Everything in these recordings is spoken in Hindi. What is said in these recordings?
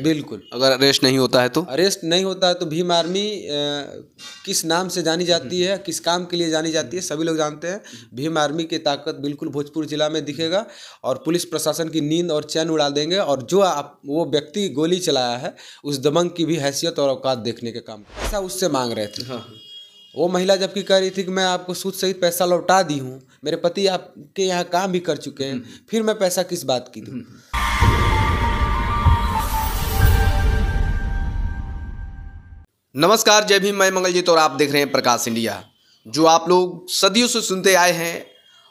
बिल्कुल। अगर अरेस्ट नहीं होता है तो? अरेस्ट नहीं होता है तो भीम आर्मी किस नाम से जानी जाती है, किस काम के लिए जानी जाती है, सभी लोग जानते हैं। भीम आर्मी की ताकत बिल्कुल भोजपुर जिला में दिखेगा और पुलिस प्रशासन की नींद और चैन उड़ा देंगे। और जो वो व्यक्ति गोली चलाया है उस दबंग की भी हैसियत और औकात देखने के काम ऐसा उससे मांग रहे थे। हाँ। वो महिला जबकि कह रही थी कि मैं आपको सूद सहित पैसा लौटा दी हूँ, मेरे पति आपके यहाँ काम भी कर चुके हैं, फिर मैं पैसा किस बात की दूँ। नमस्कार, जय भीम, मैं मंगलजीत और आप देख रहे हैं प्रकाश इंडिया। जो आप लोग सदियों से सुनते आए हैं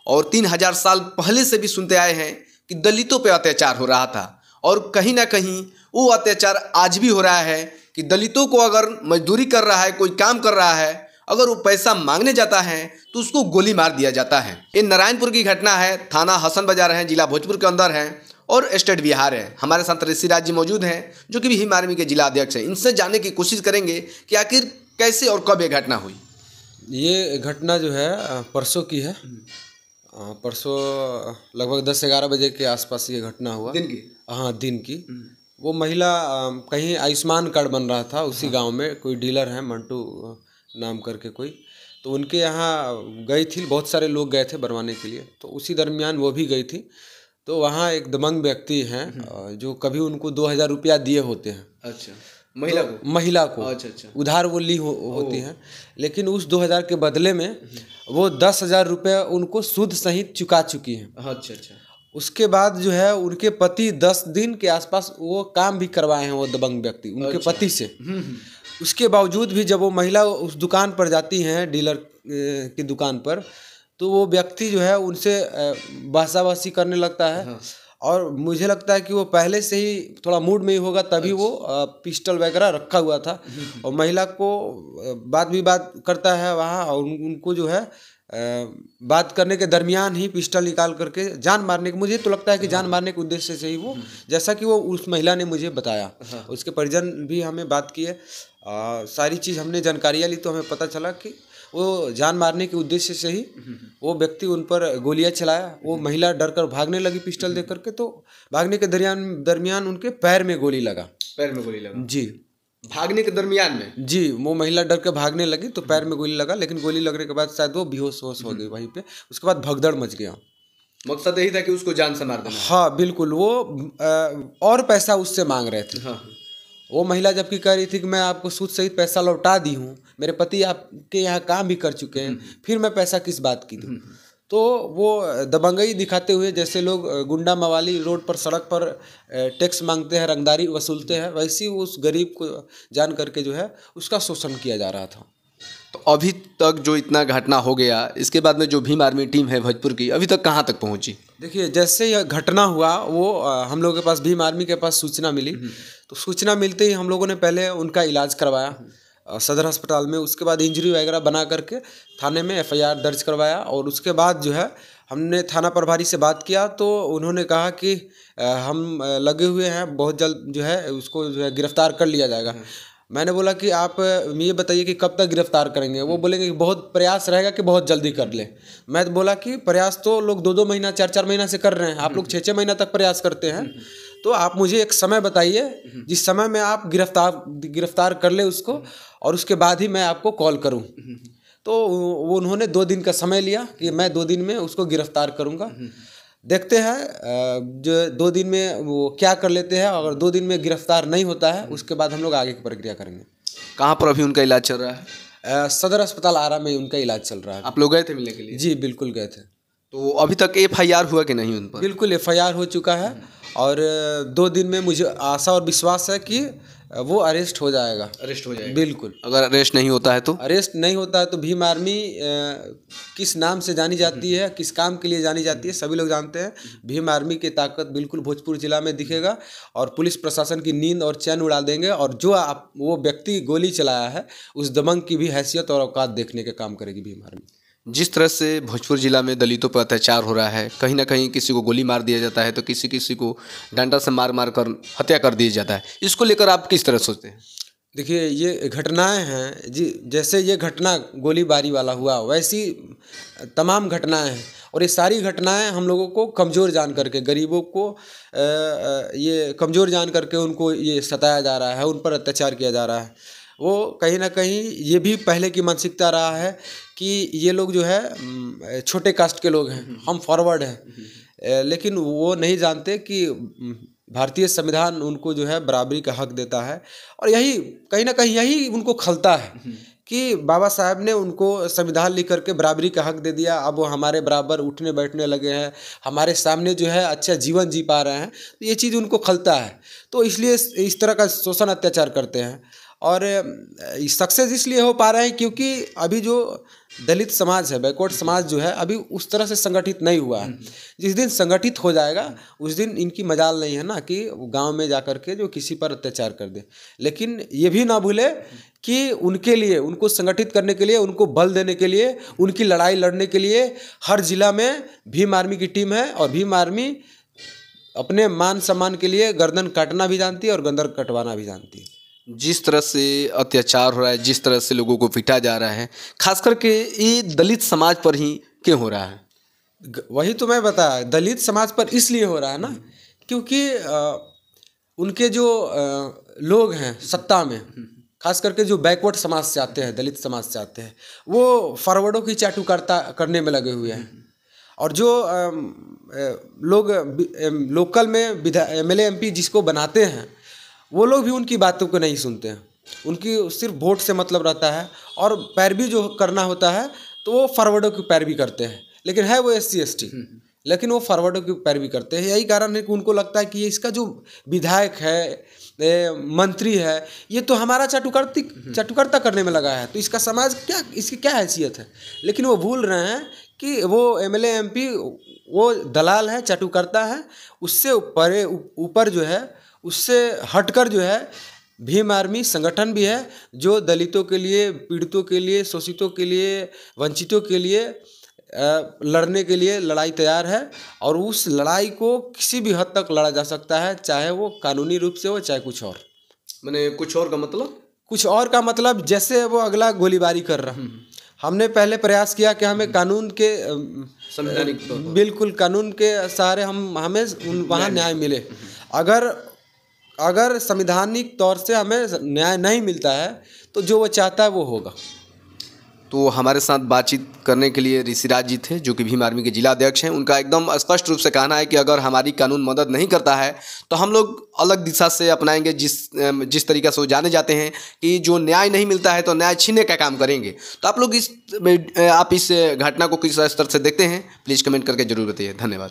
और 3000 साल पहले से भी सुनते आए हैं कि दलितों पे अत्याचार हो रहा था, और कहीं ना कहीं वो अत्याचार आज भी हो रहा है कि दलितों को अगर मजदूरी कर रहा है, कोई काम कर रहा है, अगर वो पैसा मांगने जाता है तो उसको गोली मार दिया जाता है। ये नारायणपुर की घटना है, थाना हसन बाजार है, जिला भोजपुर के अंदर है और स्टेट बिहार है। हमारे साथ ऋषिराज जी मौजूद हैं जो कि भीम आर्मी के जिला अध्यक्ष हैं। इनसे जानने की कोशिश करेंगे कि आखिर कैसे और कब ये घटना हुई। ये घटना जो है परसों की है। परसों लगभग 10-11 बजे के आसपास ये घटना हुआ। दिन की? हाँ, दिन की। वो महिला कहीं आयुष्मान कार्ड बन रहा था उसी गांव में, कोई डीलर है मंटू नाम करके कोई, तो उनके यहाँ गई थी। बहुत सारे लोग गए थे बनवाने के लिए, तो उसी दरमियान वो भी गई थी। तो वहाँ एक दबंग व्यक्ति हैं जो कभी उनको 2000 रुपया दिए होते हैं। अच्छा, महिला को? महिला को। अच्छा। उधार वो ली होती हैं, लेकिन उस 2000 के बदले में वो 10,000 रुपये उनको सूद सहित चुका चुकी हैं। अच्छा। उसके बाद जो है उनके पति 10 दिन के आसपास वो काम भी करवाए हैं, वो दबंग व्यक्ति उनके पति से। उसके बावजूद भी जब वो महिला उस दुकान पर जाती हैं, डीलर की दुकान पर, तो वो व्यक्ति जो है उनसे बहसाबहसी करने लगता है। हाँ। और मुझे लगता है कि वो पहले से ही थोड़ा मूड में ही होगा, तभी वो पिस्टल वगैरह रखा हुआ था और महिला को बात करता है वहाँ, और उनको जो है बात करने के दरमियान ही पिस्टल निकाल करके जान मारने के, मुझे तो लगता है कि जान मारने के उद्देश्य से ही वो, जैसा कि वो उस महिला ने मुझे बताया। हाँ। उसके परिजन भी हमें बात किए, सारी चीज़ हमने जानकारियाँ ली, तो हमें पता चला कि वो जान मारने के उद्देश्य से ही वो व्यक्ति उन पर गोलियां चलाया। वो महिला डर कर भागने लगी पिस्टल देख करके, तो भागने के दरमियान उनके पैर में गोली लगा। पैर में गोली लगा? जी। भागने के दरमियान में? जी, वो महिला डर के भागने लगी तो पैर में गोली लगा, लेकिन गोली लगने के बाद शायद वो बेहोश हो गई वहीं पे। उसके बाद भगदड़ मच गया। मकसद यही था कि उसको जान से मार देना? हाँ बिल्कुल। वो और पैसा उससे मांग रहे थे। हाँ। वो महिला जबकि कह रही थी कि मैं आपको सूद सहित पैसा लौटा दी हूँ, मेरे पति आपके यहाँ काम भी कर चुके हैं, फिर मैं पैसा किस बात की दूँ। तो वो दबंगई दिखाते हुए, जैसे लोग गुंडा मवाली रोड पर सड़क पर टैक्स मांगते हैं, रंगदारी वसूलते हैं, वैसे ही उस गरीब को जान करके जो है उसका शोषण किया जा रहा था। तो अभी तक जो इतना घटना हो गया, इसके बाद में जो भीम आर्मी टीम है भोजपुर की, अभी तक कहाँ तक पहुँची? देखिए, जैसे यह घटना हुआ, वो हम लोगों के पास भीम आर्मी के पास सूचना मिली, तो सूचना मिलते ही हम लोगों ने पहले उनका इलाज करवाया सदर अस्पताल में। उसके बाद इंजरी वगैरह बना करके थाने में FIR दर्ज करवाया, और उसके बाद जो है हमने थाना प्रभारी से बात किया, तो उन्होंने कहा कि हम लगे हुए हैं, बहुत जल्द जो है उसको जो है गिरफ्तार कर लिया जाएगा। मैंने बोला कि आप ये बताइए कि कब तक गिरफ्तार करेंगे? वो बोलेंगे कि बहुत प्रयास रहेगा कि बहुत जल्दी कर ले। मैं बोला कि प्रयास तो लोग 2-2 महीना 4-4 महीना से कर रहे हैं, आप लोग 6-6 महीना तक प्रयास करते हैं, तो आप मुझे एक समय बताइए जिस समय में आप गिरफ्तार कर ले उसको, और उसके बाद ही मैं आपको कॉल करूं। तो वो उन्होंने 2 दिन का समय लिया कि मैं 2 दिन में उसको गिरफ्तार करूंगा। देखते हैं जो 2 दिन में वो क्या कर लेते हैं। अगर 2 दिन में गिरफ्तार नहीं होता है, उसके बाद हम लोग आगे की प्रक्रिया करेंगे। कहाँ पर अभी उनका इलाज चल रहा है? सदर अस्पताल आरा में उनका इलाज चल रहा है। आप लोग गए थे मिलने के लिए? जी बिल्कुल गए थे। तो अभी तक FIR हुआ कि नहीं उन पर? बिल्कुल FIR हो चुका है, और 2 दिन में मुझे आशा और विश्वास है कि वो अरेस्ट हो जाएगा। अरेस्ट हो जाएगा? बिल्कुल। अगर अरेस्ट नहीं होता है तो? अरेस्ट नहीं होता है तो भीम आर्मी किस नाम से जानी जाती है, किस काम के लिए जानी जाती है, सभी लोग जानते हैं। भीम आर्मी की ताकत बिल्कुल भोजपुर जिला में दिखेगा और पुलिस प्रशासन की नींद और चैन उड़ा देंगे। और जो वो व्यक्ति गोली चलाया है उस दबंग की भी हैसियत और औकात देखने के काम करेगी भीम आर्मी। जिस तरह से भोजपुर जिला में दलितों पर अत्याचार हो रहा है, कहीं ना कहीं किसी को गोली मार दिया जाता है तो किसी को डंडा से मार कर हत्या कर दिया जाता है, इसको लेकर आप किस तरह सोचते हैं? देखिए, ये घटनाएं हैं जी, जैसे ये घटना गोलीबारी वाला हुआ वैसी तमाम घटनाएं हैं, और ये सारी घटनाएं हम लोगों को कमज़ोर जान करके, गरीबों को ये कमज़ोर जान करके उनको ये सताया जा रहा है, उन पर अत्याचार किया जा रहा है। वो कहीं ना कहीं ये भी पहले की मानसिकता रहा है कि ये लोग जो है छोटे कास्ट के लोग हैं, हम फॉरवर्ड हैं, लेकिन वो नहीं जानते कि भारतीय संविधान उनको जो है बराबरी का हक देता है। और यही कहीं ना कहीं यही उनको खलता है कि बाबा साहब ने उनको संविधान लिख करके बराबरी का हक दे दिया, अब वो हमारे बराबर उठने बैठने लगे हैं, हमारे सामने जो है अच्छा जीवन जी पा रहे हैं, तो ये चीज़ उनको खलता है, तो इसलिए इस तरह का शोषण अत्याचार करते हैं। और सक्सेस इसलिए हो पा रहे हैं क्योंकि अभी जो दलित समाज है, बैकवर्ड समाज जो है, अभी उस तरह से संगठित नहीं हुआ है। जिस दिन संगठित हो जाएगा उस दिन इनकी मजाल नहीं है ना कि गांव में जाकर के जो किसी पर अत्याचार कर दे। लेकिन ये भी ना भूले कि उनके लिए, उनको संगठित करने के लिए, उनको बल देने के लिए, उनकी लड़ाई लड़ने के लिए हर जिला में भीम आर्मी की टीम है, और भीम आर्मी अपने मान सम्मान के लिए गर्दन काटना भी जानती है और गर्दन कटवाना भी जानती है। जिस तरह से अत्याचार हो रहा है, जिस तरह से लोगों को पीटा जा रहा है, खास करके ये दलित समाज पर ही क्यों हो रहा है? वही तो मैं बताया, दलित समाज पर इसलिए हो रहा है ना क्योंकि उनके जो लोग हैं सत्ता में, खास करके जो बैकवर्ड समाज से आते हैं, दलित समाज से आते हैं, वो फॉरवर्डों की चाटुकारिता करने में लगे हुए हैं। और जो लोग लोकल में MLA MP जिसको बनाते हैं, वो लोग भी उनकी बातों को नहीं सुनते हैं, उनकी सिर्फ वोट से मतलब रहता है, और पैरवी जो करना होता है तो वो फॉरवर्डों की पैरवी करते हैं। लेकिन है वो SC ST, लेकिन वो फॉरवर्डों की पैरवी करते हैं। यही कारण है कि उनको लगता है कि ये इसका जो विधायक है, मंत्री है, ये तो हमारा चाटुकारिता करने में लगा है, तो इसका समाज क्या, इसकी क्या हैसियत है। लेकिन वो भूल रहे हैं कि वो MLA MP वो दलाल है, चाटुकारिता है, उससे ऊपर जो है, उससे हटकर जो है भीम आर्मी संगठन भी है जो दलितों के लिए, पीड़ितों के लिए, शोषितों के लिए, वंचितों के लिए लड़ने के लिए लड़ाई तैयार है। और उस लड़ाई को किसी भी हद तक लड़ा जा सकता है, चाहे वो कानूनी रूप से हो, चाहे कुछ और। मैंने कुछ और का मतलब, कुछ और का मतलब जैसे वो अगला गोलीबारी कर रहा, हमने पहले प्रयास किया कि हमें कानून के संवैधानिक बिल्कुल कानून के सहारे हमें वहाँ न्याय मिले। अगर संवैधानिक तौर से हमें न्याय नहीं मिलता है तो जो वो चाहता है वो होगा। तो हमारे साथ बातचीत करने के लिए ऋषिराज जी थे, जो कि भीम आर्मी के जिला अध्यक्ष हैं। उनका एकदम स्पष्ट रूप से कहना है कि अगर हमारी कानून मदद नहीं करता है तो हम लोग अलग दिशा से अपनाएंगे। जिस तरीक़े से वो जाने जाते हैं कि जो न्याय नहीं मिलता है तो न्याय छीनने का काम करेंगे। तो आप लोग आप इस घटना को किस स्तर से देखते हैं, प्लीज़ कमेंट करके जरूर बताइए। धन्यवाद।